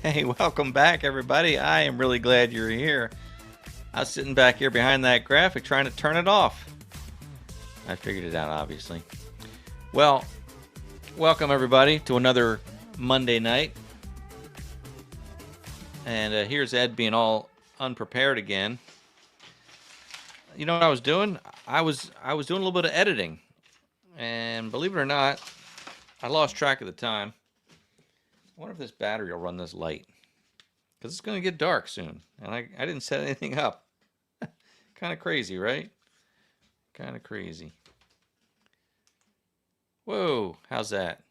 Hey, welcome back, everybody. I am really glad you're here. I was sitting back here behind that graphic trying to turn it off. I figured it out, obviously. Well, welcome, everybody, to another Monday night. And here's Ed being all unprepared again. You know what I was doing? I was doing a little bit of editing. And believe it or not, I lost track of the time. I wonder if this battery will run this light, because it's going to get dark soon, and I didn't set anything up. Kind of crazy, right? Kind of crazy. Whoa, how's that?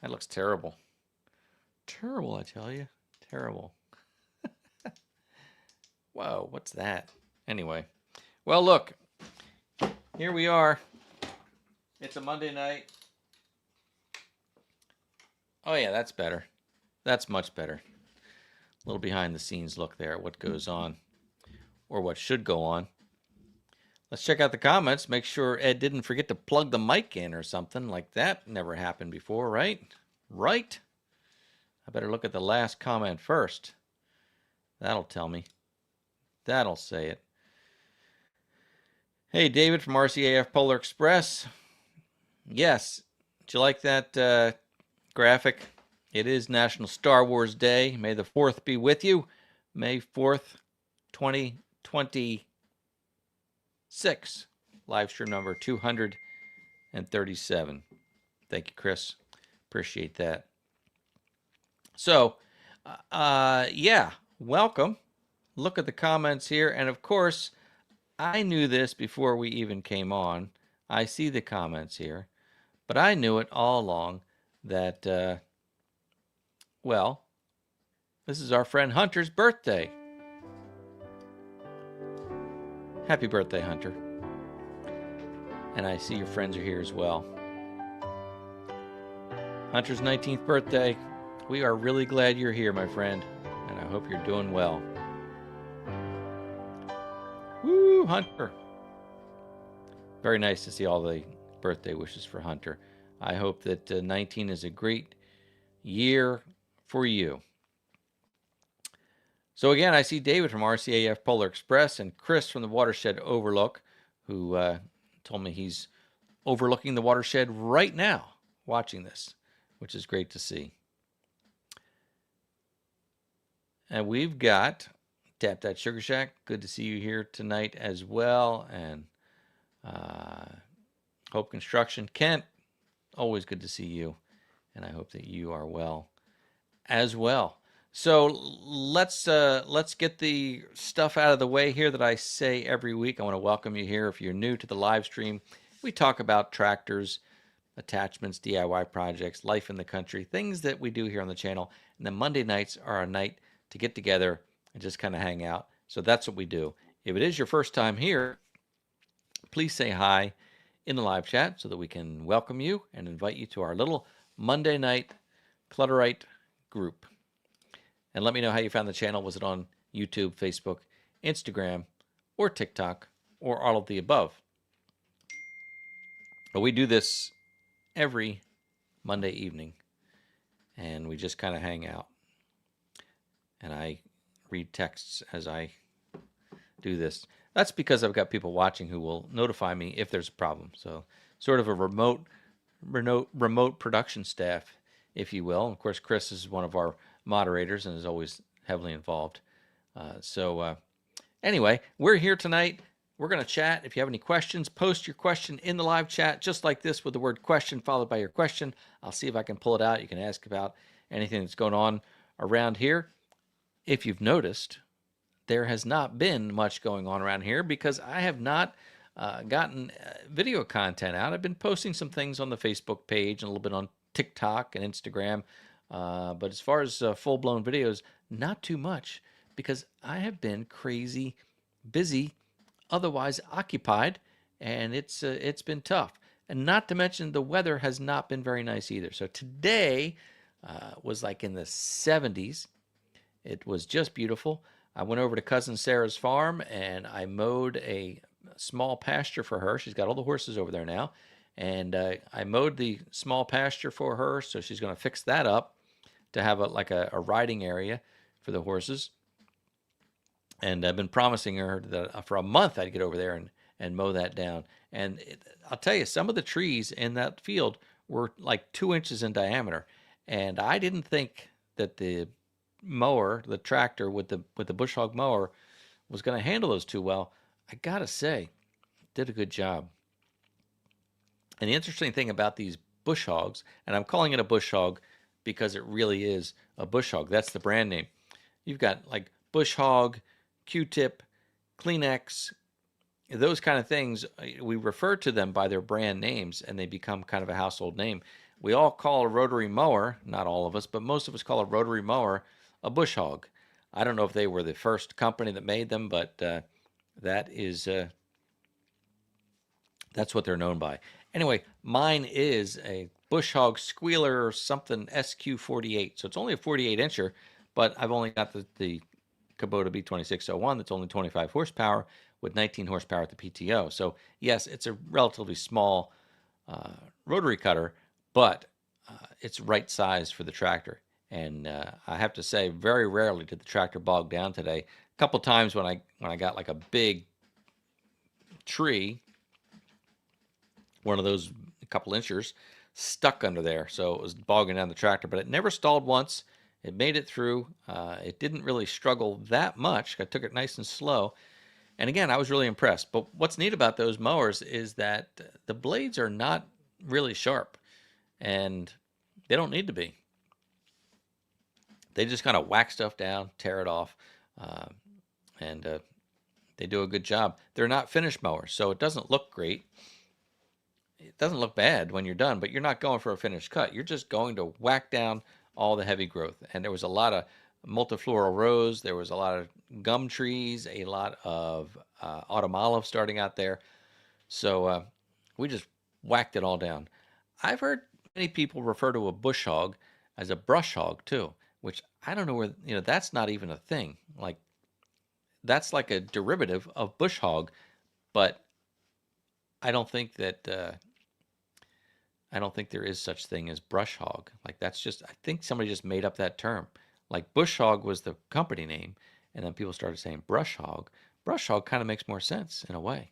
That looks terrible. Terrible, I tell you. Terrible. Whoa, what's that? Anyway, well, look, here we are. It's a Monday night. Oh, yeah, that's better. That's much better. A little behind the scenes look there at what goes on, or what should go on. Let's check out the comments. Make sure Ed didn't forget to plug the mic in or something like that. Never happened before, right? Right? I better look at the last comment first. That'll tell me. That'll say it. Hey, David from RCAF Polar Express. Yes. Did you like that graphic? It is National Star Wars Day. May the 4th be with you. May 4th, 2026. Live stream number 237. Thank you, Chris. Appreciate that. So, yeah, welcome. Look at the comments here. And of course, I knew this before we even came on. I see the comments here. But I knew it all along that, well, this is our friend Hunter's birthday. Happy birthday, Hunter. And I see your friends are here as well. Hunter's 19th birthday. We are really glad you're here, my friend. And I hope you're doing well. Woo, Hunter. Very nice to see all the birthday wishes for Hunter. I hope that 19 is a great year for you. So again, I see David from RCAF Polar Express and Chris from the Watershed Overlook, who told me he's overlooking the watershed right now, watching this, which is great to see. And we've got Tap That Sugar Shack. Good to see you here tonight as well. And Hope Construction. Kent, always good to see you. And I hope that you are well as well. So let's get the stuff out of the way here that I say every week. I want to welcome you here. If you're new to the live stream, we talk about tractors, attachments, DIY projects, life in the country, things that we do here on the channel. And then Monday nights are a night to get together and just kind of hang out. So that's what we do. If it is your first time here, please say hi in the live chat so that we can welcome you and invite you to our little Monday night Clutterite group. And let me know how you found the channel. Was it on YouTube, Facebook, Instagram, or TikTok, or all of the above? But we do this every Monday evening, and we just kind of hang out. And I read texts as I do this. That's because I've got people watching who will notify me if there's a problem. So sort of a remote production staff, if you will. And of course, Chris is one of our moderators and is always heavily involved. Anyway, we're here tonight. We're going to chat. If you have any questions, post your question in the live chat, just like this, with the word question followed by your question. I'll see if I can pull it out. You can ask about anything that's going on around here. If you've noticed, there has not been much going on around here because I have not gotten video content out. I've been posting some things on the Facebook page and a little bit on TikTok and Instagram. But as far as full-blown videos, not too much because I have been crazy busy, otherwise occupied, and it's been tough. And not to mention the weather has not been very nice either. So today was like in the 70s. It was just beautiful. I went over to Cousin Sarah's farm and I mowed a small pasture for her. She's got all the horses over there now. And I mowed the small pasture for her, so she's going to fix that up to have a riding area for the horses. And I've been promising her that for a month I'd get over there and mow that down. And I'll tell you, some of the trees in that field were like 2 inches in diameter. And I didn't think that the mower, the tractor with the bush hog mower, was going to handle those too well. I gotta say, did a good job. And the interesting thing about these bush hogs, and I'm calling it a bush hog because it really is a bush hog. That's the brand name. You've got like bush hog, Q-tip, Kleenex, those kind of things. We refer to them by their brand names, and they become kind of a household name. We all call a rotary mower, not all of us, but most of us call a rotary mower a bush hog. I don't know if they were the first company that made them, but that's what they're known by. Anyway, mine is a bush hog squealer or something SQ48. So it's only a 48-incher, but I've only got the Kubota B2601 that's only 25 horsepower with 19 horsepower at the PTO. So yes, it's a relatively small rotary cutter, but it's right sized for the tractor. And I have to say, very rarely did the tractor bog down today. A couple times when I got like a big tree, one of those couple inchers, stuck under there, so it was bogging down the tractor. But it never stalled once. It made it through. It didn't really struggle that much. I took it nice and slow. And again, I was really impressed. But what's neat about those mowers is that the blades are not really sharp, and they don't need to be. They just kind of whack stuff down, tear it off, and they do a good job. They're not finish mowers, so it doesn't look great. It doesn't look bad when you're done, but you're not going for a finished cut. You're just going to whack down all the heavy growth. And there was a lot of multifloral rose. There was a lot of gum trees, a lot of autumn olive starting out there. So we just whacked it all down. I've heard many people refer to a bush hog as a brush hog too, which I don't know where, that's not even a thing. Like, that's like a derivative of bush hog, but I don't think that I don't think there is such thing as brush hog. Like, that's just, I think somebody just made up that term. Like, bush hog was the company name, and then people started saying brush hog. Brush hog kind of makes more sense in a way.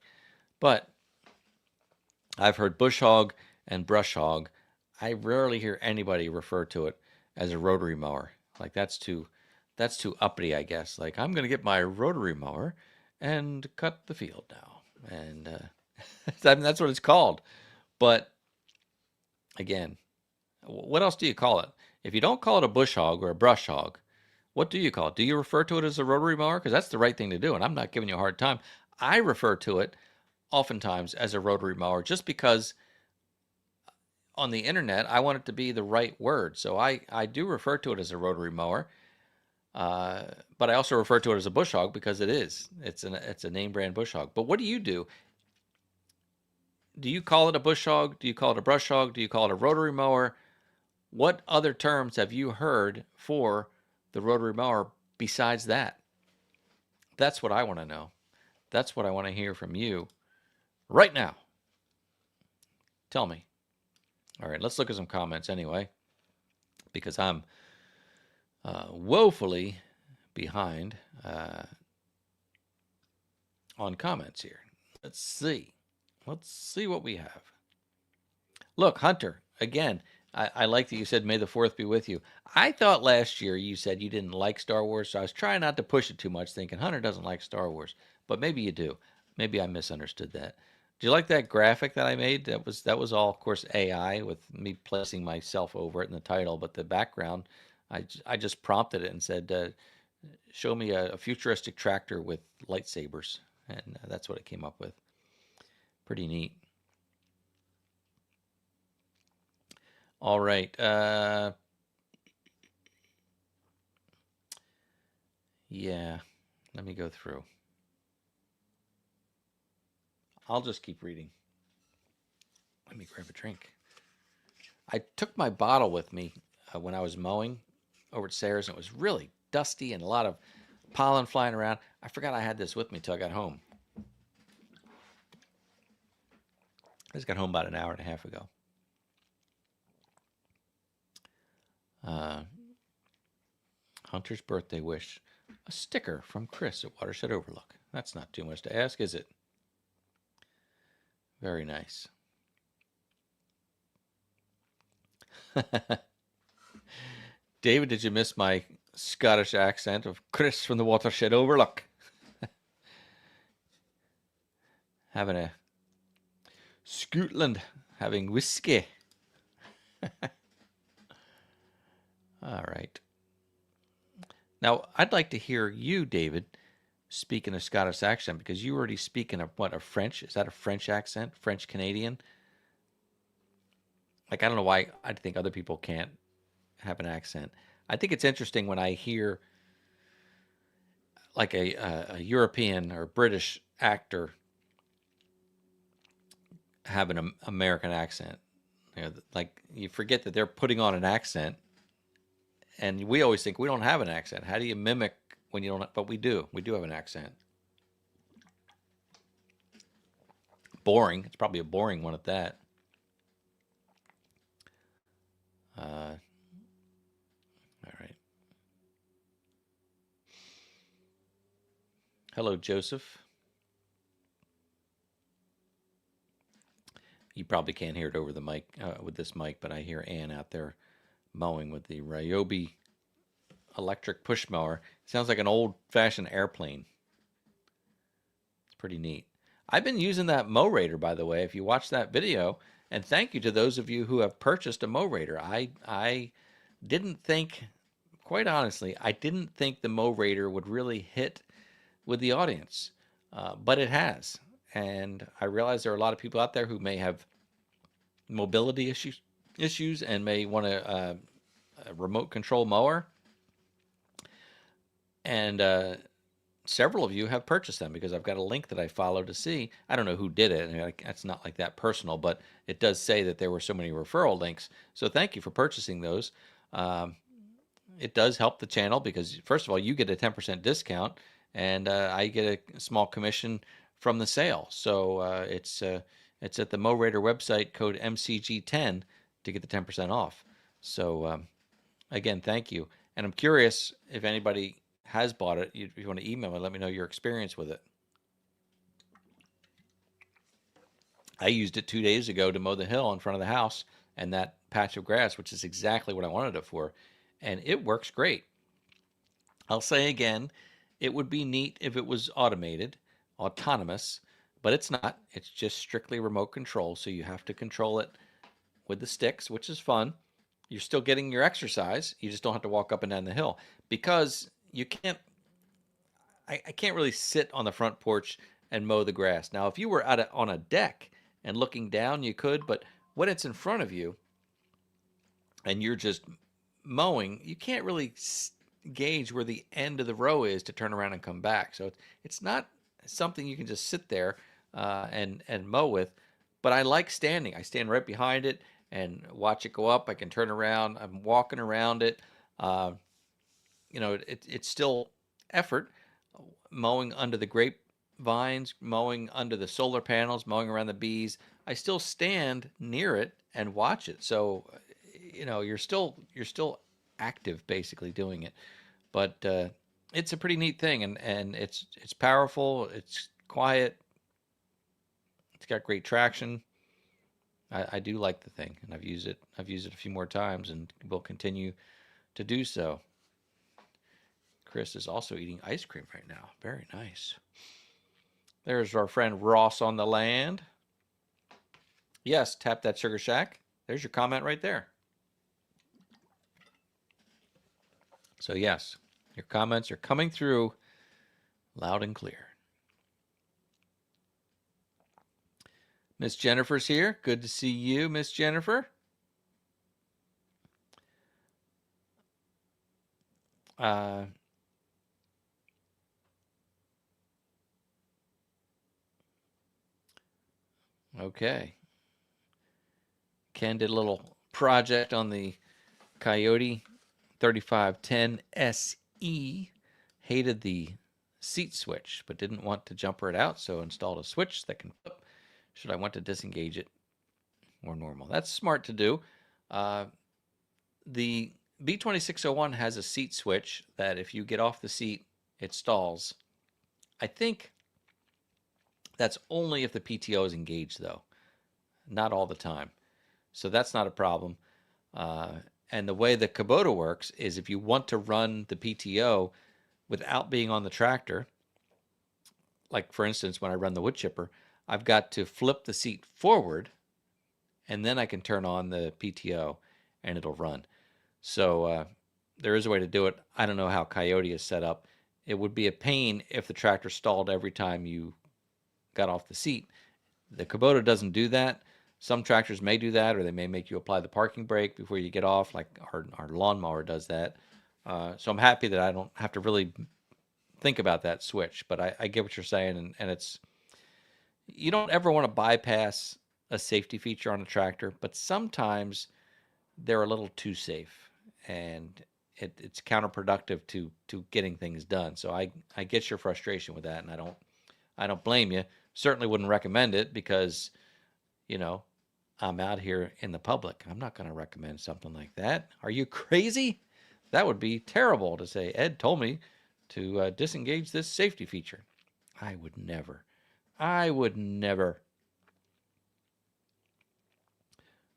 But I've heard bush hog and brush hog. I rarely hear anybody refer to it as a rotary mower. Like, that's too uppity, I guess. Like, I'm going to get my rotary mower and cut the field now. And I mean, that's what it's called. But again, what else do you call it? If you don't call it a bush hog or a brush hog, what do you call it? Do you refer to it as a rotary mower? Because that's the right thing to do, and I'm not giving you a hard time. I refer to it oftentimes as a rotary mower just because on the internet, I want it to be the right word. So I do refer to it as a rotary mower, but I also refer to it as a bush hog because it is. It's a name brand bush hog. But what do you do? Do you call it a bush hog? Do you call it a brush hog? Do you call it a rotary mower? What other terms have you heard for the rotary mower besides that? That's what I want to know. That's what I want to hear from you right now. Tell me. All right, let's look at some comments anyway, because I'm woefully behind on comments here. Let's see. Let's see what we have. Look, Hunter, again, I like that you said, May the 4th be with you. I thought last year you said you didn't like Star Wars, so I was trying not to push it too much, thinking Hunter doesn't like Star Wars. But maybe you do. Maybe I misunderstood that. Do you like that graphic that I made? That was all, of course, AI with me placing myself over it in the title, but the background, I just prompted it and said, show me a futuristic tractor with lightsabers, and that's what it came up with. Pretty neat. All right. Yeah, let me go through. I'll just keep reading. Let me grab a drink. I took my bottle with me when I was mowing over at Sarah's, and it was really dusty and a lot of pollen flying around. I forgot I had this with me till I got home. I just got home about an hour and a half ago. Hunter's birthday wish. A sticker from Chris at Watershed Overlook. That's not too much to ask, is it? Very nice. David, did you miss my Scottish accent of Chris from the Watershed Overlook? Having a Scotland, having whiskey. All right. Now, I'd like to hear you, David, speak in a Scottish accent, because you already speak in a French? Is that a French accent? French Canadian? Like, I don't know why I think other people can't have an accent. I think it's interesting when I hear like a European or British actor have an American accent. You know, like, you forget that they're putting on an accent, and we always think we don't have an accent. How do you mimic when you don't? But we do. We do have an accent. Boring. It's probably a boring one at that. All right. Hello, Joseph. You probably can't hear it over the mic with this mic, but I hear Ann out there mowing with the Ryobi electric push mower. It sounds like an old-fashioned airplane. It's pretty neat. I've been using that mow rater, by the way, if you watch that video, and thank you to those of you who have purchased a mow rater. I didn't think, quite honestly, I didn't think the mow rater would really hit with the audience, but it has. And I realize there are a lot of people out there who may have mobility issues and may want a remote control mower. And several of you have purchased them, because I've got a link that I follow to see. I don't know who did it. It's not like that personal, but it does say that there were so many referral links. So thank you for purchasing those. It does help the channel, because first of all, you get a 10% discount, and I get a small commission from the sale. So it's at the MowRaider website, code MCG10 to get the 10% off. So again, thank you. And I'm curious if anybody has bought it. If you want to email me, let me know your experience with it. I used it 2 days ago to mow the hill in front of the house and that patch of grass, which is exactly what I wanted it for. And it works great. I'll say again, it would be neat if it was autonomous, but it's not. It's just strictly remote control, so you have to control it with the sticks, which is fun. You're still getting your exercise. You just don't have to walk up and down the hill, because you can't. I can't really sit on the front porch and mow the grass. Now, if you were on a deck and looking down, you could, but when it's in front of you and you're just mowing, you can't really gauge where the end of the row is to turn around and come back. So it's not something you can just sit there and mow with. But I like standing. I stand right behind it and watch it go up. I can turn around. I'm walking around it. it's still effort. Mowing under the grapevines, mowing under the solar panels, mowing around the bees. I still stand near it and watch it. So, you're still active, basically doing it. But it's a pretty neat thing, and it's powerful. It's quiet. It's got great traction. I do like the thing, and I've used it. I've used it a few more times, and will continue to do so. Chris is also eating ice cream right now. Very nice. There's our friend Ross on the land. Yes, tap that Sugar Shack. There's your comment right there. So yes, your comments are coming through loud and clear. Miss Jennifer's here. Good to see you, Miss Jennifer. Okay. Ken did a little project on the Coyote 3510 SE. Hated the seat switch, but didn't want to jumper it out, so installed a switch that can flip should I want to disengage it or normal. That's smart to do. The B2601 has a seat switch that if you get off the seat, it stalls. I think that's only if the PTO is engaged, though. Not all the time. So that's not a problem. And the way the Kubota works is if you want to run the PTO without being on the tractor, like for instance, when I run the wood chipper, I've got to flip the seat forward and then I can turn on the PTO and it'll run. So there is a way to do it. I don't know how Coyote is set up. It would be a pain if the tractor stalled every time you got off the seat. The Kubota doesn't do that. Some tractors may do that, or they may make you apply the parking brake before you get off, like our lawnmower does that. So I'm happy that I don't have to really think about that switch. But I get what you're saying, and it's you don't ever want to bypass a safety feature on a tractor, but sometimes they're a little too safe, and it's counterproductive to getting things done. So I get your frustration with that, and I don't blame you. Certainly wouldn't recommend it because, I'm out here in the public. I'm not going to recommend something like that. Are you crazy? That would be terrible to say, Ed told me to disengage this safety feature. I would never. I would never.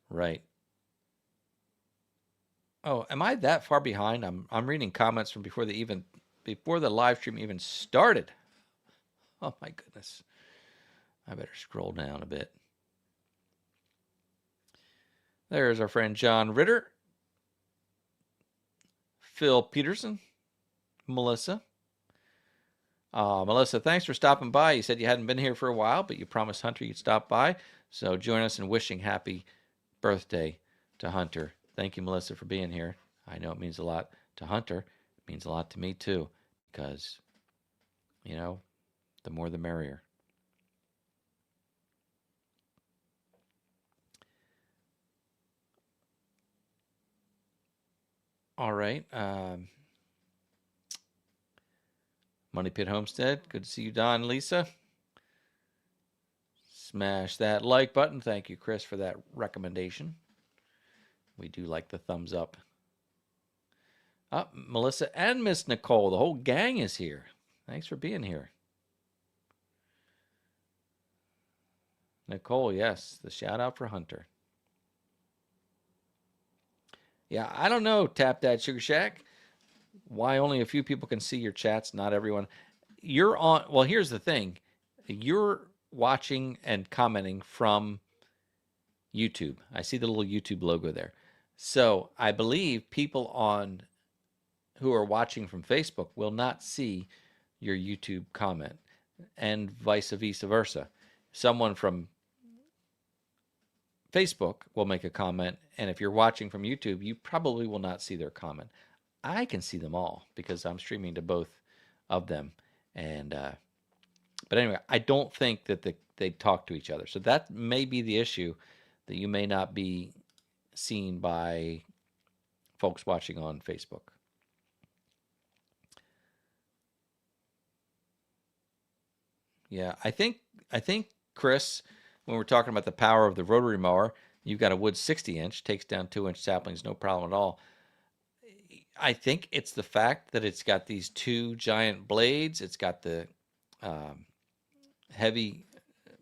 Right. Oh, am I that far behind? I'm reading comments from before the live stream even started. Oh my goodness. I better scroll down a bit. There's our friend John Ritter, Phil Peterson, Melissa. Melissa, thanks for stopping by. You said you hadn't been here for a while, but you promised Hunter you'd stop by. So join us in wishing happy birthday to Hunter. Thank you, Melissa, for being here. I know it means a lot to Hunter. It means a lot to me, too, because, the more the merrier. All right. Money Pit Homestead. Good to see you, Don, Lisa. Smash that like button. Thank you, Chris, for that recommendation. We do like the thumbs up. Melissa and Miss Nicole. The whole gang is here. Thanks for being here. Nicole, yes. The shout out for Hunter. Yeah, I don't know, Tap That Sugar Shack. Why only a few people can see your chats, not everyone. You're on, well, here's the thing. You're watching and commenting from YouTube. I see the little YouTube logo there. So I believe people who are watching from Facebook will not see your YouTube comment, and vice versa. Someone from Facebook will make a comment, and if you're watching from YouTube, you probably will not see their comment. I can see them all because I'm streaming to both of them, and but anyway, I don't think that they talk to each other. So that may be the issue, that you may not be seen by folks watching on Facebook. Yeah. I think Chris, when we're talking about the power of the rotary mower, you've got a wood 60-inch, takes down 2-inch saplings, no problem at all. I think it's the fact that it's got these two giant blades. It's got the um, heavy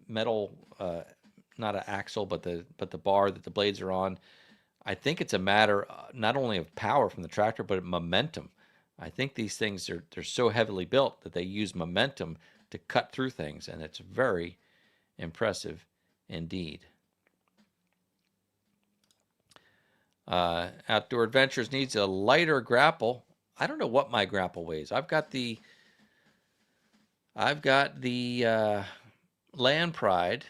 metal, not an axle, but the bar that the blades are on. I think it's a matter not only of power from the tractor, but momentum. I think these things they're so heavily built that they use momentum to cut through things, and it's very impressive indeed. Outdoor Adventures needs a lighter grapple. I don't know what my grapple weighs. I've got the Land Pride.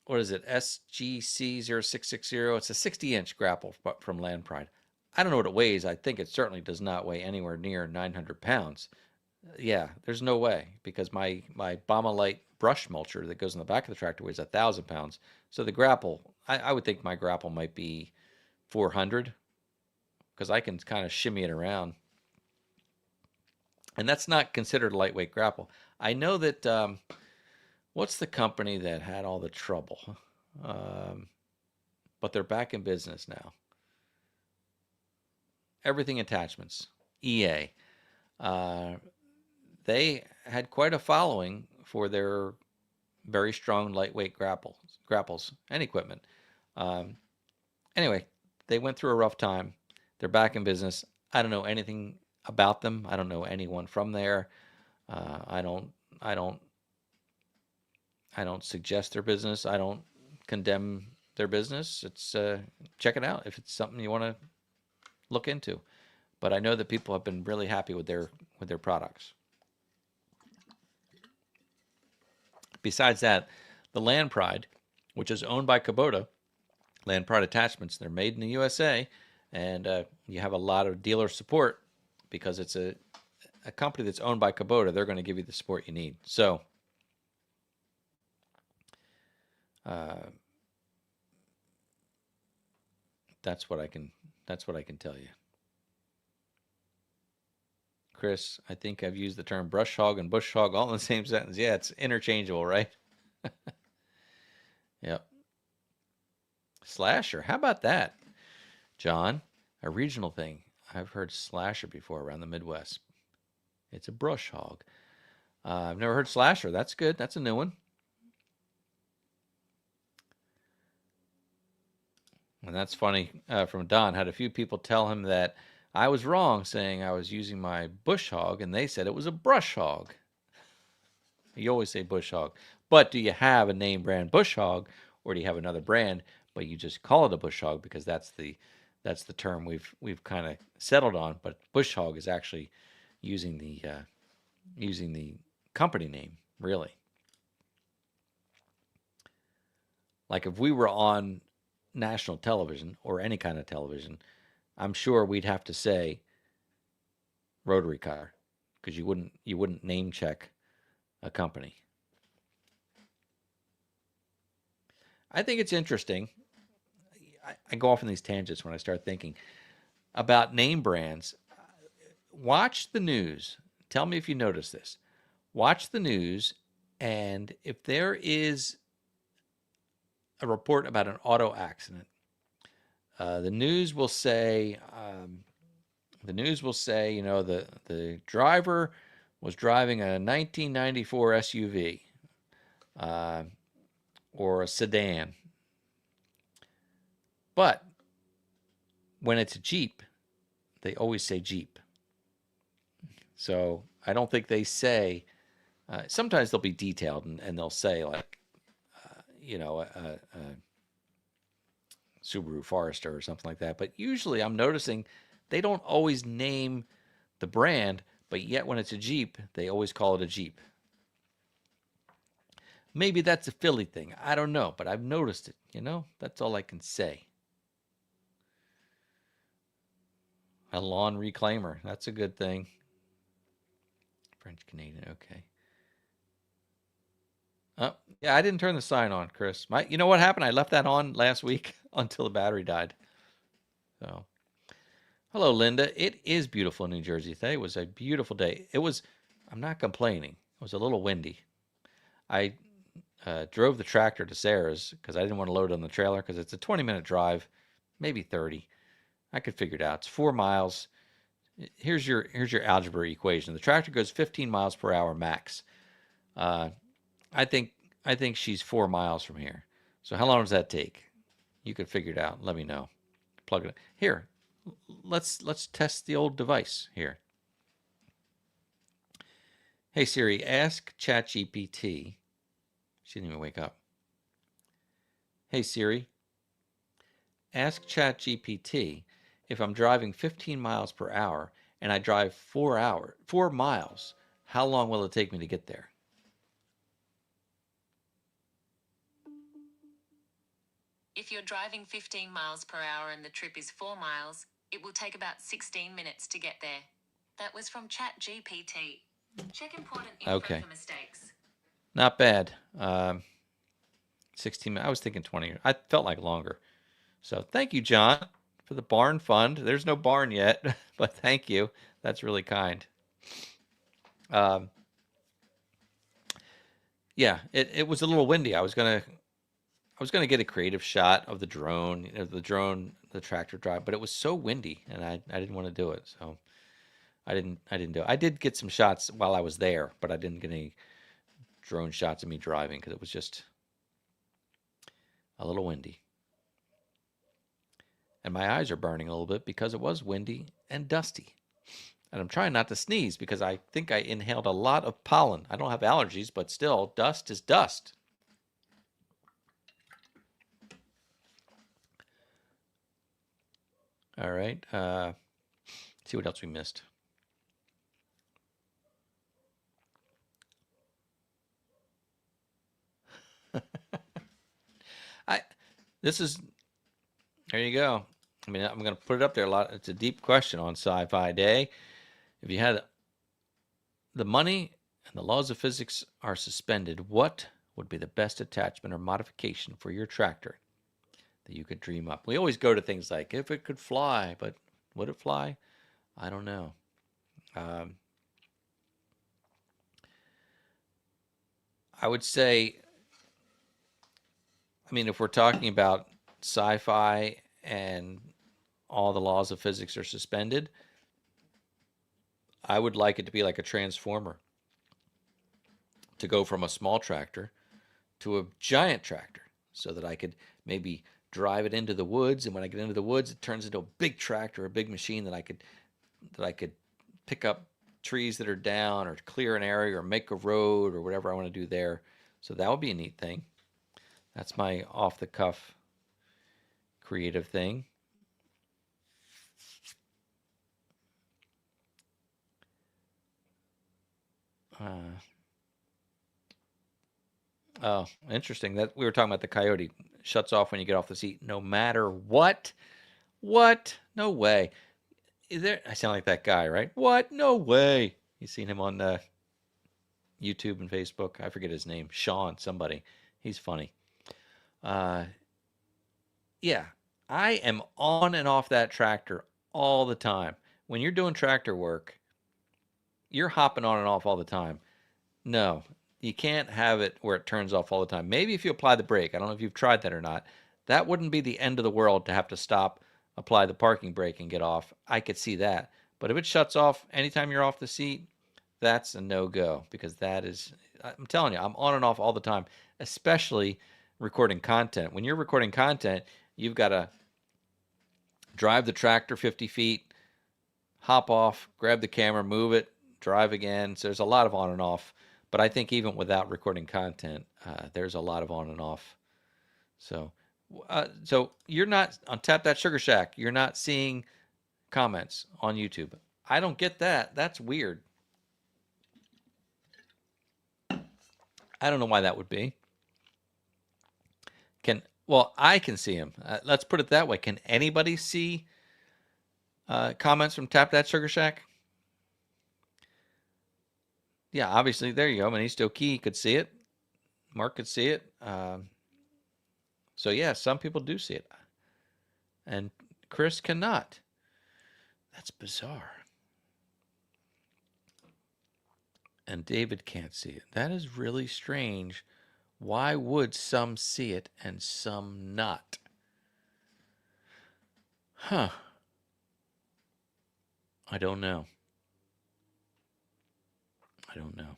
What is it? SGC 0660. It's a 60-inch grapple from Land Pride. I don't know what it weighs. I think it certainly does not weigh anywhere near 900 pounds. Yeah, there's no way because my Baumolite brush mulcher that goes in the back of the tractor weighs 1,000 pounds. So the grapple, I would think my grapple might be 400 because I can kind of shimmy it around. And that's not considered a lightweight grapple. I know that, what's the company that had all the trouble? But they're back in business now. Everything Attachments, EA. They had quite a following for their very strong lightweight grapples and equipment. Anyway, they went through a rough time. They're back in business. I don't know anything about them. I don't know anyone from there. I don't suggest their business. I don't condemn their business. It's check it out if it's something you want to look into. But I know that people have been really happy with their products. Besides that, the Land Pride, which is owned by Kubota, Land Pride Attachments, they're made in the USA, and you have a lot of dealer support because it's a company that's owned by Kubota. They're going to give you the support you need. So that's what I can tell you. Chris, I think I've used the term brush hog and bush hog all in the same sentence. Yeah, it's interchangeable, right? Yep. Slasher, how about that? John, a regional thing. I've heard slasher before around the Midwest. It's a brush hog. I've never heard slasher. That's good. That's a new one. And that's funny from Don. Had a few people tell him that I was wrong saying I was using my bush hog, and they said it was a brush hog. You always say bush hog. But do you have a name brand bush hog, or do you have another brand, but you just call it a bush hog because that's the term we've kind of settled on. But bush hog is actually using the company name, really. Like if we were on national television or any kind of television, I'm sure we'd have to say Rotary car because you wouldn't name check a company. I think it's interesting. I go off on these tangents when I start thinking about name brands. Watch the news. Tell me if you notice this. Watch the news, and if there is a report about an auto accident, the news will say, you know, the driver was driving a 1994 SUV or a sedan. But when it's a Jeep, they always say Jeep. So I don't think they say, sometimes they'll be detailed and they'll say like, you know, a Subaru Forester or something like that. But usually I'm noticing they don't always name the brand, but yet when it's a Jeep, they always call it a Jeep. Maybe that's a Philly thing. I don't know, but I've noticed it, you know? That's all I can say. A lawn reclaimer. That's a good thing. French Canadian, okay. Oh, yeah, I didn't turn the sign on, Chris. You know what happened? I left that on last week until the battery died. So, hello, Linda. It is beautiful in New Jersey today. It was a beautiful day. I'm not complaining. It was a little windy. I drove the tractor to Sarah's because I didn't want to load it on the trailer because it's a 20-minute drive, maybe 30. I could figure it out. It's 4 miles. Here's your algebra equation. The tractor goes 15 miles per hour max. Uh, I think she's 4 miles from here. So how long does that take? You could figure it out. Let me know. Plug it in. Here. Let's test the old device here. Hey Siri, ask ChatGPT. She didn't even wake up. Hey Siri, ask ChatGPT if I'm driving 15 miles per hour and I drive 4 miles, how long will it take me to get there? If you're driving 15 miles per hour and the trip is 4 miles, it will take about 16 minutes to get there. That was from ChatGPT. Check important info for mistakes. Not bad. 16 minutes. I was thinking 20. I felt like longer. So thank you, John, for the barn fund. There's no barn yet, but thank you. That's really kind. Yeah, it was a little windy. I was gonna get a creative shot of the drone, the tractor drive, but it was so windy, and I didn't want to do it. So I didn't do it. I did get some shots while I was there, but I didn't get any drone shots of me driving because it was just a little windy. And my eyes are burning a little bit because it was windy and dusty. And I'm trying not to sneeze because I think I inhaled a lot of pollen. I don't have allergies, but still, dust is dust. All right. See what else we missed. There you go. I mean, I'm going to put it up there a lot. It's a deep question on Sci-Fi Day. If you had the money and the laws of physics are suspended, what would be the best attachment or modification for your tractor that you could dream up? We always go to things like, if it could fly, but would it fly? I don't know. I would say, I mean, if we're talking about sci-fi and all the laws of physics are suspended, I would like it to be like a transformer, to go from a small tractor to a giant tractor so that I could maybe drive it into the woods, and when I get into the woods it turns into a big tractor, a big machine that I could pick up trees that are down or clear an area or make a road or whatever I want to do there. So that would be a neat thing. That's my off the cuff creative thing. Oh, interesting. That we were talking about the coyote shuts off when you get off the seat, no matter what. What? No way. Is there? I sound like that guy, right? What? No way. You seen him on YouTube and Facebook? I forget his name. Sean, somebody. He's funny. Yeah, I am on and off that tractor all the time. When you're doing tractor work, you're hopping on and off all the time. No, you can't have it where it turns off all the time. Maybe if you apply the brake. I don't know if you've tried that or not. That wouldn't be the end of the world to have to stop, apply the parking brake, and get off. I could see that. But if it shuts off anytime you're off the seat, that's a no-go, because that is, I'm telling you, I'm on and off all the time, especially recording content. When you're recording content, you've got to drive the tractor 50 feet, hop off, grab the camera, move it, drive again. So there's a lot of on and off. But I think even without recording content, there's a lot of on and off. So you're not on Tap That Sugar Shack. You're not seeing comments on YouTube. I don't get that. That's weird. I don't know why that would be. I can see him. Let's put it that way. Can anybody see comments from Tap That Sugar Shack? Yeah, obviously, there you go. Manisto Key could see it. Mark could see it. So, yeah, some people do see it. And Chris cannot. That's bizarre. and David can't see it. That is really strange. Why would some see it and some not? Huh. I don't know. I don't know.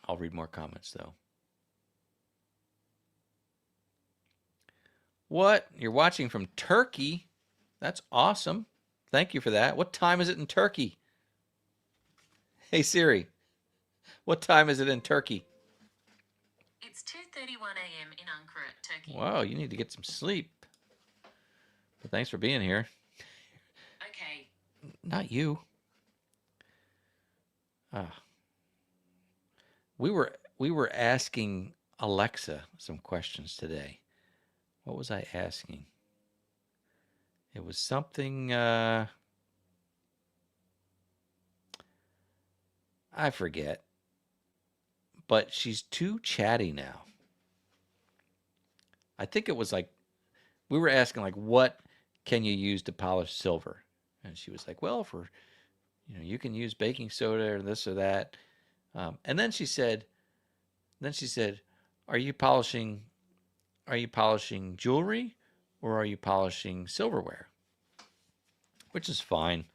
I'll read more comments, though. What? You're watching from Turkey? That's awesome. Thank you for that. What time is it in Turkey? Hey, Siri. What time is it in Turkey? It's 2:31 a.m. in Ankara, Turkey. Wow, you need to get some sleep. But thanks for being here. Okay. Not you. We were asking Alexa some questions today. What was I asking? It was something I forget. But she's too chatty now. I think it was like we were asking like what can you use to polish silver? And she was like, well, for you can use baking soda or this or that. And then she said, are you polishing jewelry or are you polishing silverware? Which is fine.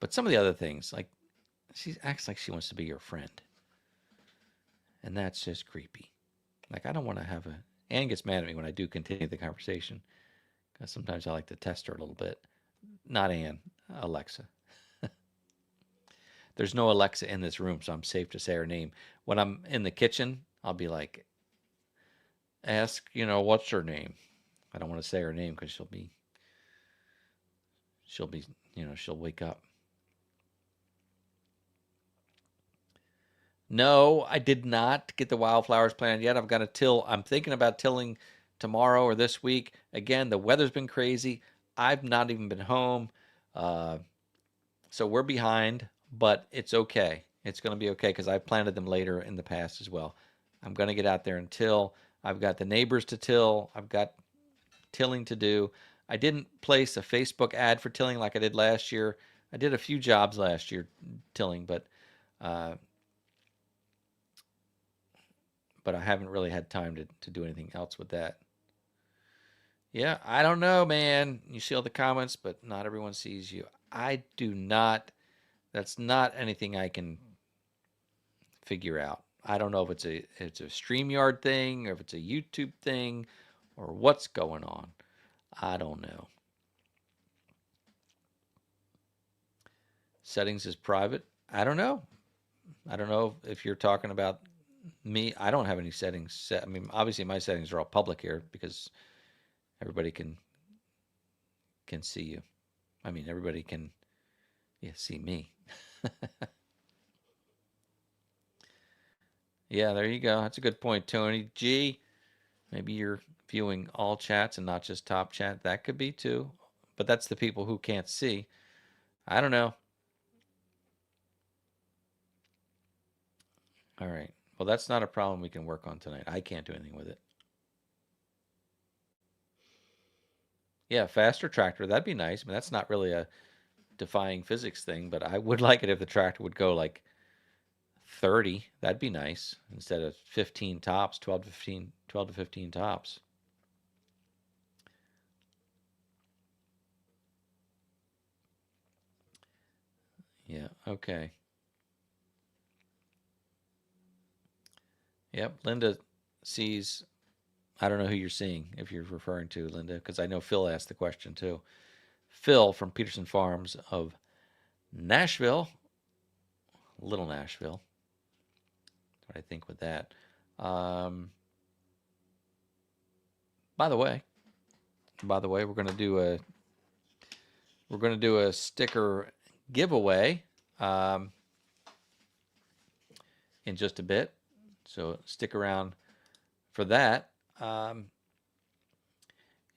But some of the other things, like she acts like she wants to be your friend. And that's just creepy. Like I don't want to have a Anne gets mad at me when I do continue the conversation. Because sometimes I like to test her a little bit. Not Anne, Alexa. There's no Alexa in this room, so I'm safe to say her name. When I'm in the kitchen, I'll be like, ask, what's her name? I don't want to say her name because she'll wake up. No, I did not get the wildflowers planted yet. I've got to till. I'm thinking about tilling tomorrow or this week. Again, the weather's been crazy. I've not even been home. So we're behind, but it's okay. It's going to be okay because I've planted them later in the past as well. I'm going to get out there and till. I've got the neighbors to till. I've got tilling to do. I didn't place a Facebook ad for tilling like I did last year. I did a few jobs last year tilling, but I haven't really had time to do anything else with that. Yeah, I don't know, man. You see all the comments, but not everyone sees you. I do not. That's not anything I can figure out. I don't know if it's a StreamYard thing or if it's a YouTube thing or what's going on. I don't know. Settings is private. I don't know. I don't know if you're talking about me. I don't have any settings set. I mean, obviously my settings are all public here because everybody can see you. I mean, everybody can see me. Yeah, there you go. That's a good point, Tony G. Maybe you're viewing all chats and not just top chat. That could be too. But that's the people who can't see. I don't know. All right. Well, that's not a problem we can work on tonight. I can't do anything with it. Yeah, faster tractor. That'd be nice. I mean, that's not really a defying physics thing, but I would like it if the tractor would go like 30. That'd be nice instead of 15 tops, 12 to 15 tops. Yeah, okay. Yep, Linda sees, I don't know who you're seeing if you're referring to, Linda, because I know Phil asked the question too. Phil from Peterson Farms of Nashville, Little Nashville. What I think with that. By the way, we're going to do a sticker giveaway in just a bit. So stick around for that. You know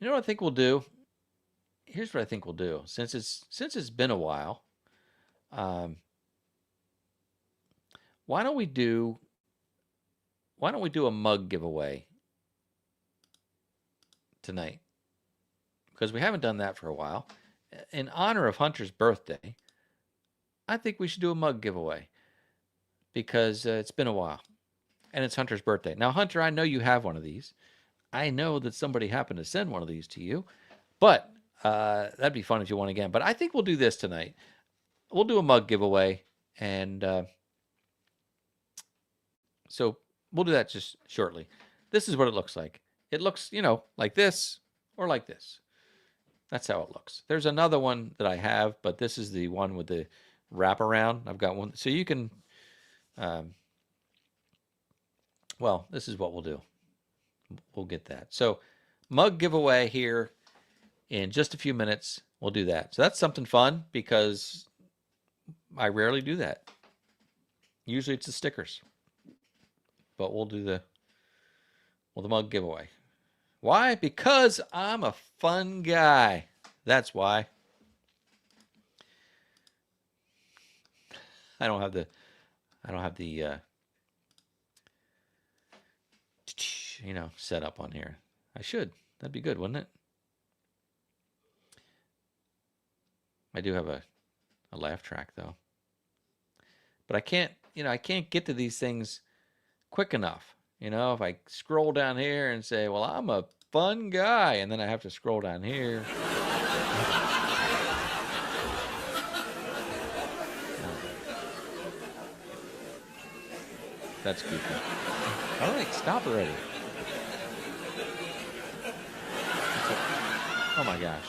what I think we'll do? Here's what I think we'll do. Since it's been a while, why don't we do a mug giveaway tonight? Because we haven't done that for a while. In honor of Hunter's birthday, I think we should do a mug giveaway because it's been a while and it's Hunter's birthday. Now, Hunter, I know you have one of these. I know that somebody happened to send one of these to you, but that'd be fun if you won again. But I think we'll do this tonight. We'll do a mug giveaway, and so we'll do that just shortly. This is what it looks like. It looks, like this or like this. That's how it looks. There's another one that I have, but this is the one with the wraparound. I've got one. So you can, well, this is what we'll do. We'll get that. So mug giveaway here in just a few minutes. We'll do that. So that's something fun because I rarely do that. Usually it's the stickers. But we'll do the mug giveaway. Why? Because I'm a fun guy. That's why. I don't have the set up on here. I should. That'd be good, wouldn't it? I do have a laugh track though. But I can't get to these things quick enough. If I scroll down here and say, well, I'm a fun guy, and then I have to scroll down here. That's goofy. All right, stop already. Oh my gosh.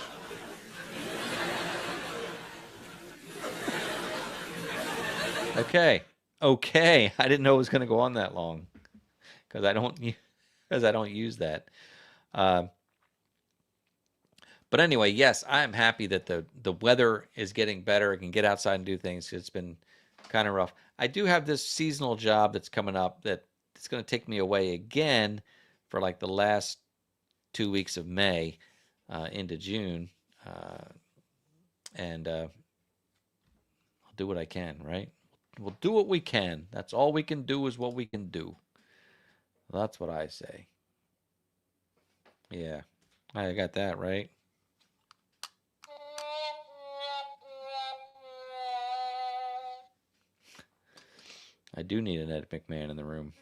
Okay. I didn't know it was going to go on that long because I don't use that. But anyway, yes, I'm happy that the weather is getting better. I can get outside and do things. It's been kind of rough. I do have this seasonal job that's coming up that it's going to take me away again for like the last 2 weeks of May into June. And I'll do what I can, right? We'll do what we can. That's all we can do is what we can do. That's what I say. Yeah, I got that right. I do need an Ed McMahon in the room.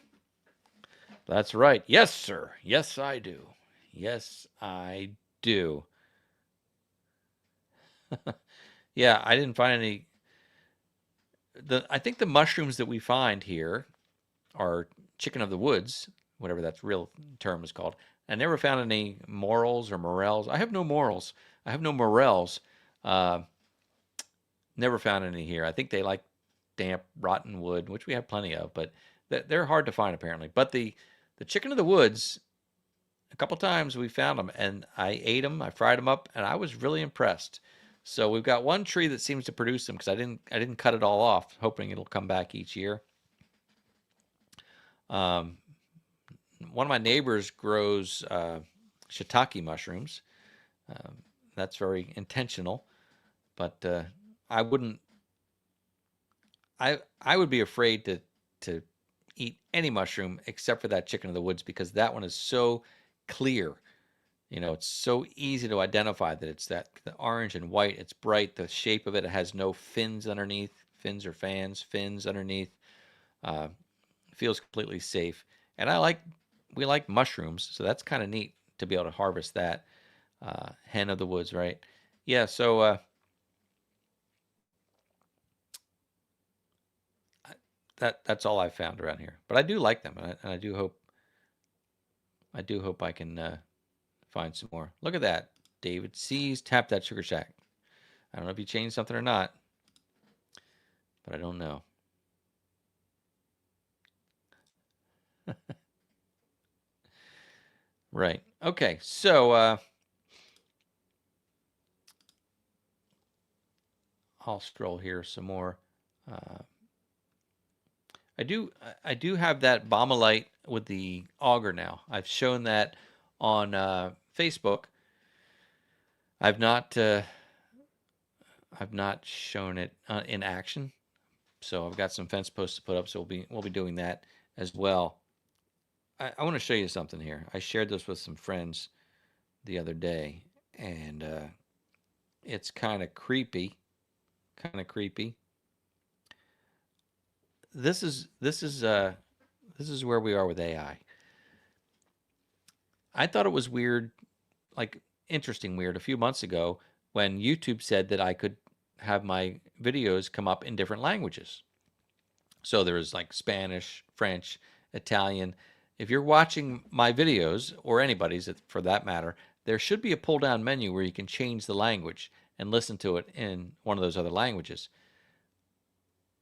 That's right. Yes, sir. Yes, I do. Yes, I do. Yeah, I didn't find any. I think the mushrooms that we find here are chicken of the woods, whatever that real term is called. I never found any morels or morels. I have no morels. I have no morels. Never found any here. I think they like damp, rotten wood, which we have plenty of, but they're hard to find apparently. But the chicken of the woods, a couple times we found them, and I ate them. I fried them up, and I was really impressed. So we've got one tree that seems to produce them because I didn't cut it all off, hoping it'll come back each year. One of my neighbors grows shiitake mushrooms. That's very intentional, but I wouldn't. I would be afraid to eat any mushroom except for that chicken of the woods because that one is so clear. It's so easy to identify that it's the orange and white. It's bright. The shape of it has no fins underneath. Fins or fans. Fins underneath. Feels completely safe. And we like mushrooms, so that's kind of neat to be able to harvest that. Hen of the woods, right? Yeah. So that's all I've found around here. But I do like them, and I do hope I can find some more. Look at that. David C's Tap That Sugar Shack. I don't know if he changed something or not, but I don't know. Right. Okay. So I'll scroll here some more. I do have that Baumolite with the auger now. I've shown that on Facebook. I've not shown it in action. So I've got some fence posts to put up. So we'll be doing that as well. I want to show you something here. I shared this with some friends the other day, and it's kind of creepy. this is where we are with AI. I thought it was weird, like interesting weird, a few months ago when YouTube said that I could have my videos come up in different languages. So there's like Spanish, French, Italian. If you're watching my videos, or anybody's for that matter, there should be a pull down menu where you can change the language and listen to it in one of those other languages.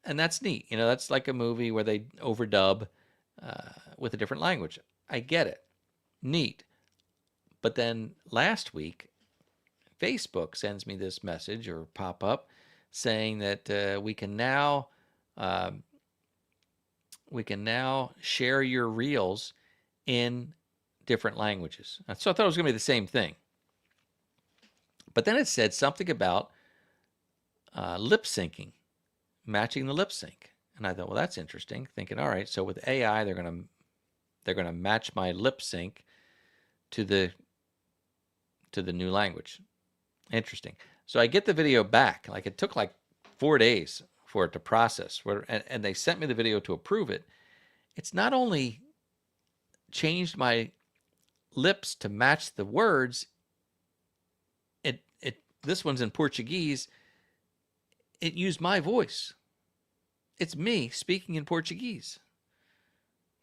And that's neat. You know, that's like a movie where they overdub with a different language. I get it. Neat. But then last week, Facebook sends me this message or pop up saying that we can now share your reels in different languages. So I thought it was going to be the same thing. But then it said something about lip syncing, matching the lip sync. And I thought, well, that's interesting. Thinking, all right, so with AI, they're going to match my lip sync to the new language. Interesting. So I get the video back. Like it took like 4 days for it to process. And they sent me the video to approve it. It's not only changed my lips to match the words. This one's in Portuguese. It used my voice. It's me speaking in Portuguese.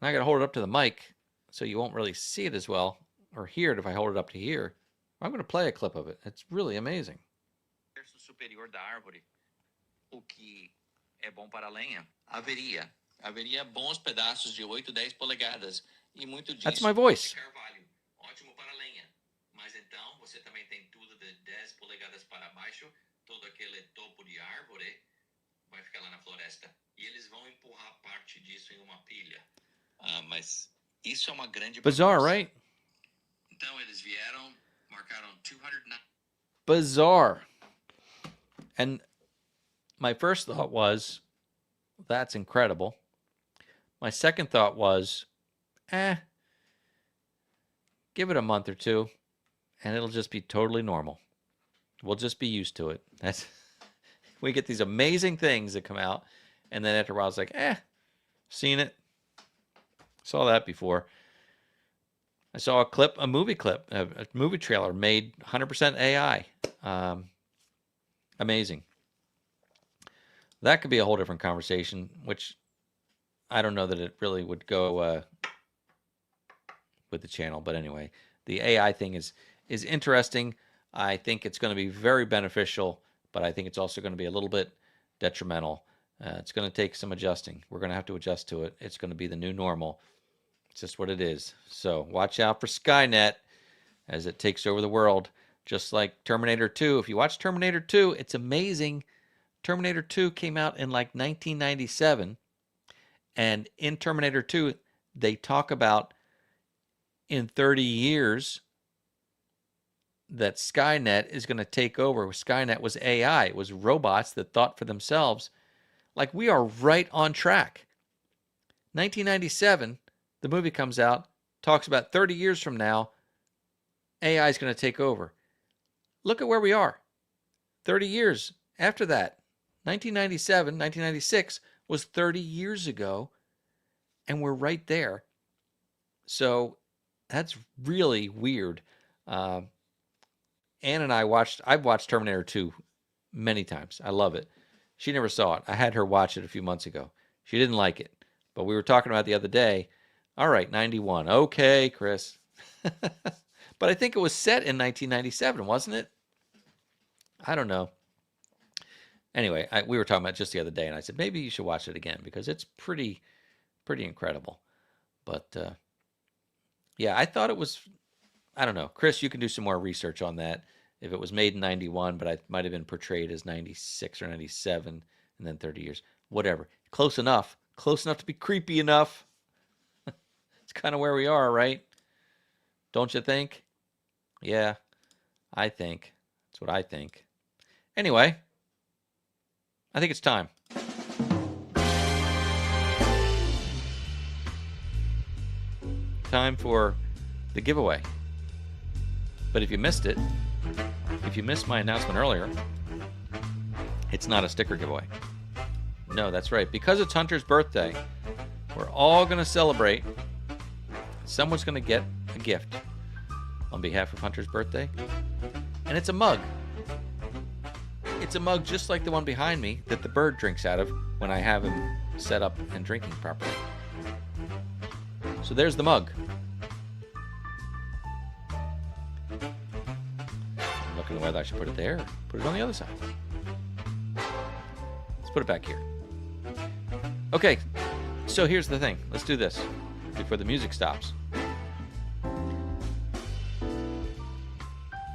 Now I got to hold it up to the mic so you won't really see it as well or hear it if I hold it up to here. I'm going to play a clip of it. It's really amazing. Superior da árvore, o que é bom para a lenha, haveria bons pedaços de 8, 10 polegadas e muito disso. That's my voice. Carvalho, ótimo para a lenha. Mas então você também tem tudo de 10 polegadas para baixo, todo aquele topo de árvore vai ficar lá na floresta e eles vão empurrar parte disso em uma pilha. Mas isso é uma grande Bizarre, right? Então eles vieram, marcaram 200. Bizarre. And my first thought was, that's incredible. My second thought was, give it a month or two, and it'll just be totally normal. We'll just be used to it. We get these amazing things that come out, and then after a while, it's like, seen it. Saw that before. I saw a movie clip, a movie trailer made 100% AI. Amazing. That could be a whole different conversation, which I don't know that it really would go with the channel. But anyway, the AI thing is interesting. I think it's going to be very beneficial, but I think it's also going to be a little bit detrimental. It's going to take some adjusting. We're going to have to adjust to it. It's going to be the new normal. It's just what it is. So watch out for Skynet as it takes over the world. Just like Terminator 2. If you watch Terminator 2, it's amazing. Terminator 2 came out in like 1997. And in Terminator 2, they talk about in 30 years that Skynet is going to take over. Skynet was AI. It was robots that thought for themselves. Like we are right on track. 1997, the movie comes out, talks about 30 years from now, AI is going to take over. Look at where we are. 30 years after that, 1997, 1996 was 30 years ago, and we're right there. So that's really weird. Ann and I've watched Terminator 2 many times. I love it. She never saw it. I had her watch it a few months ago. She didn't like it. But we were talking about it the other day. All right, 91. Okay, Chris. But I think it was set in 1997, wasn't it? I don't know. Anyway, we were talking about it just the other day, and I said, maybe you should watch it again because it's pretty incredible. But, yeah, I thought it was, I don't know. Chris, you can do some more research on that. If it was made in 91, but it might have been portrayed as 96 or 97, and then 30 years. Whatever. Close enough. Close enough to be creepy enough. It's kind of where we are, right? Don't you think? Yeah, I think. That's what I think. Anyway, I think it's time. Time for the giveaway. But if you missed it, if you missed my announcement earlier, it's not a sticker giveaway. No, that's right. Because it's Hunter's birthday, we're all going to celebrate. Someone's going to get a gift on behalf of Hunter's birthday. And it's a mug. It's a mug just like the one behind me that the bird drinks out of when I have him set up and drinking properly. So there's the mug. I'm looking at whether I should put it there or put it on the other side. Let's put it back here. Okay, so here's the thing. Let's do this before the music stops.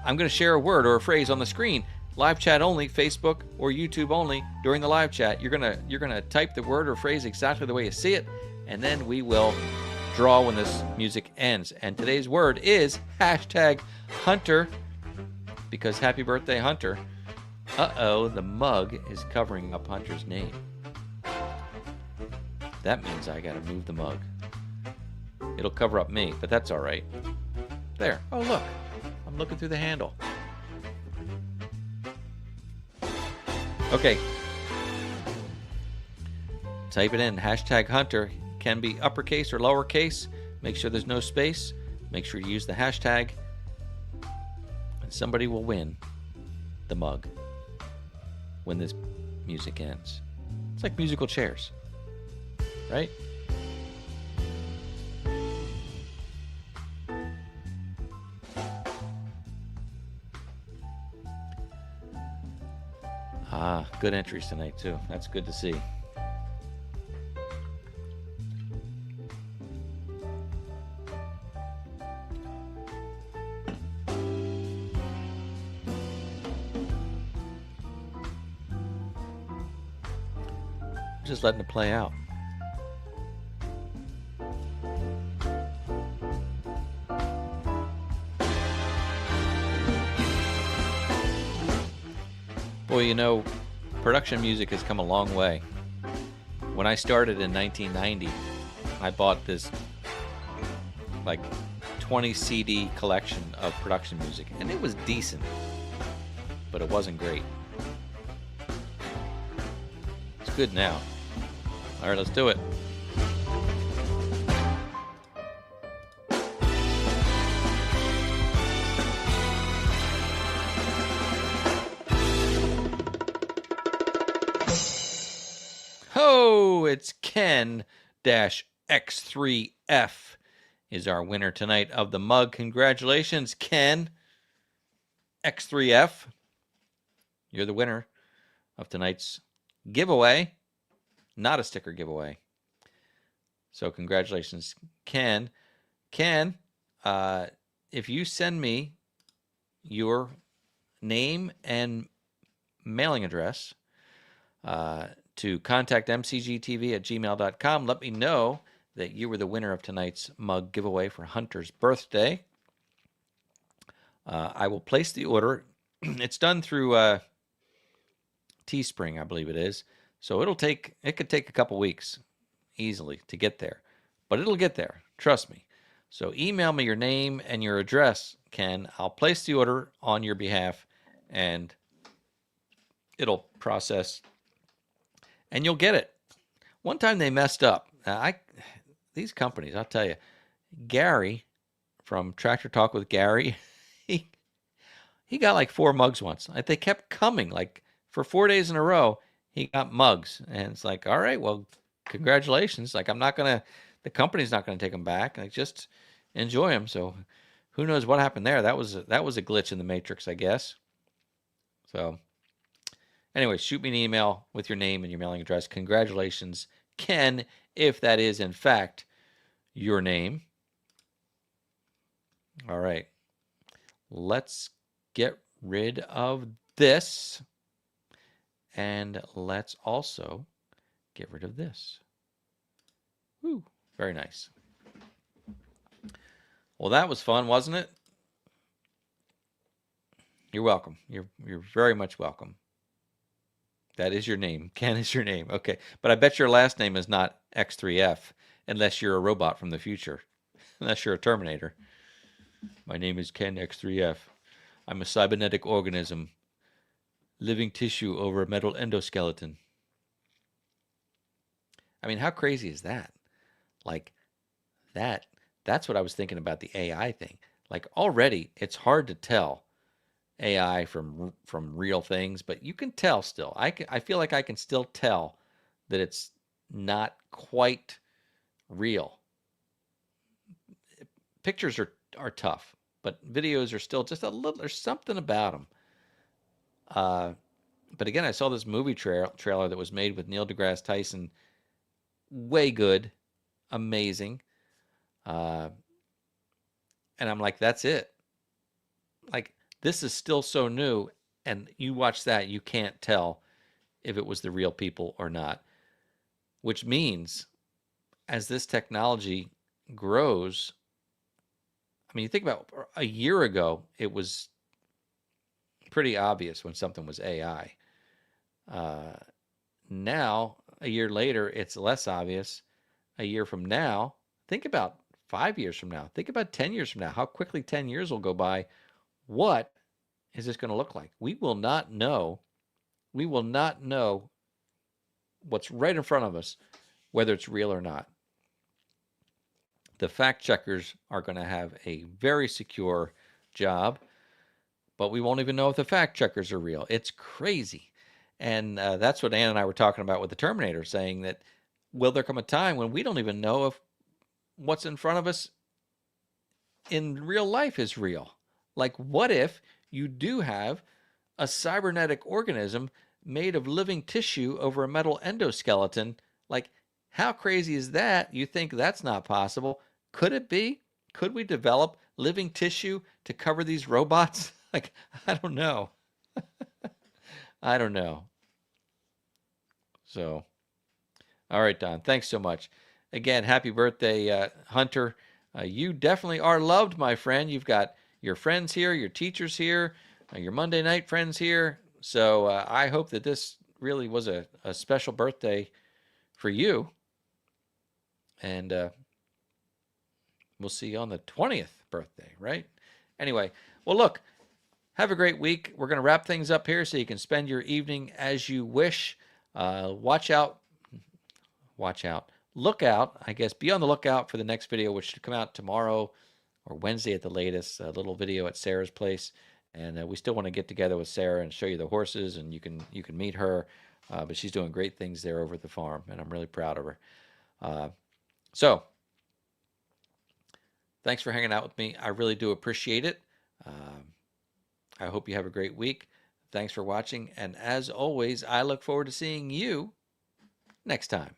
I'm going to share a word or a phrase on the screen. Live chat only, Facebook or YouTube only. During the live chat, you're gonna type the word or phrase exactly the way you see it, and then we will draw when this music ends. And today's word is #Hunter, because happy birthday, Hunter. Uh-oh, the mug is covering up Hunter's name. That means I gotta move the mug. It'll cover up me, but that's all right. There. Oh, look. I'm looking through the handle. Okay. Type it in. #Hunter can be uppercase or lowercase. Make sure there's no space. Make sure you use the hashtag. And somebody will win the mug when this music ends. It's like musical chairs, right? Ah, good entries tonight, too. That's good to see. Just letting it play out. Well, you know, production music has come a long way. When I started in 1990, I bought this like 20 CD collection of production music, and it was decent, but it wasn't great. It's good now. All right, let's do it. Oh, it's Ken-X3F is our winner tonight of the mug. Congratulations, Ken X3F. You're the winner of tonight's giveaway. Not a sticker giveaway. So congratulations, Ken. Ken, if you send me your name and mailing address to contact mcgtv@gmail.com, let me know that you were the winner of tonight's mug giveaway for Hunter's birthday. I will place the order. It's done through Teespring, I believe it is. So it could take a couple weeks easily to get there, but it'll get there. Trust me. So email me your name and your address, Ken. I'll place the order on your behalf, and it'll process, and you'll get it. One time they messed up. These companies, I'll tell you, Gary from Tractor Talk with Gary, he got like 4 mugs once. Like, they kept coming, like for 4 days in a row. He got mugs, and it's like, all right, well, congratulations. Like, the company's not gonna take them back. Like, just enjoy them. So, who knows what happened there? That was a glitch in the matrix, I guess. So, anyway, shoot me an email with your name and your mailing address. Congratulations, Ken, if that is in fact your name. All right, let's get rid of this. And let's also get rid of this. Woo, very nice. Well, that was fun, wasn't it? You're welcome. You're very much welcome. That is your name. Ken is your name. Okay. But I bet your last name is not X3F, unless you're a robot from the future. Unless you're a Terminator. My name is Ken X3F. I'm a cybernetic organism. Living tissue over a metal endoskeleton. I mean, how crazy is that? Like that's what I was thinking about the AI thing. Like already it's hard to tell AI from real things, but you can tell still. I feel like I can still tell that it's not quite real. Pictures are tough, but videos are still just a little. There's something about them. But again, I saw this movie trailer that was made with Neil deGrasse Tyson. Way good, amazing, uh, and I'm like, that's it. Like this is still so new, and you watch that, you can't tell if it was the real people or not. Which means, as this technology grows, I mean, you think about a year ago, it was pretty obvious when something was AI. Uh, Now, a year later, it's less obvious. A year from now, think about 5 years from now. Think about 10 years from now. How quickly 10 years will go by. What is this going to look like? We will not know. We will not know what's right in front of us, whether it's real or not. The fact checkers are going to have a very secure job, but we won't even know if the fact checkers are real. It's crazy. And that's what Ann and I were talking about with the Terminator, saying that will there come a time when we don't even know if what's in front of us in real life is real? Like, what if you do have a cybernetic organism made of living tissue over a metal endoskeleton? Like, how crazy is that? You think that's not possible? Could it be? Could we develop living tissue to cover these robots? Like, I don't know. I don't know. So, all right, Don. Thanks so much. Again, happy birthday, Hunter. You definitely are loved, my friend. You've got your friends here, your teachers here, your Monday night friends here. So I hope that this really was a special birthday for you. And we'll see you on the 20th birthday, right? Anyway, well, look, have a great week. We're going to wrap things up here so you can spend your evening as you wish. Watch out. Look out. I guess be on the lookout for the next video, which should come out tomorrow or Wednesday at the latest. A little video at Sarah's place. And we still want to get together with Sarah and show you the horses, and you can meet her. But she's doing great things there over at the farm, and I'm really proud of her. So thanks for hanging out with me. I really do appreciate it. I hope you have a great week. Thanks for watching. And as always, I look forward to seeing you next time.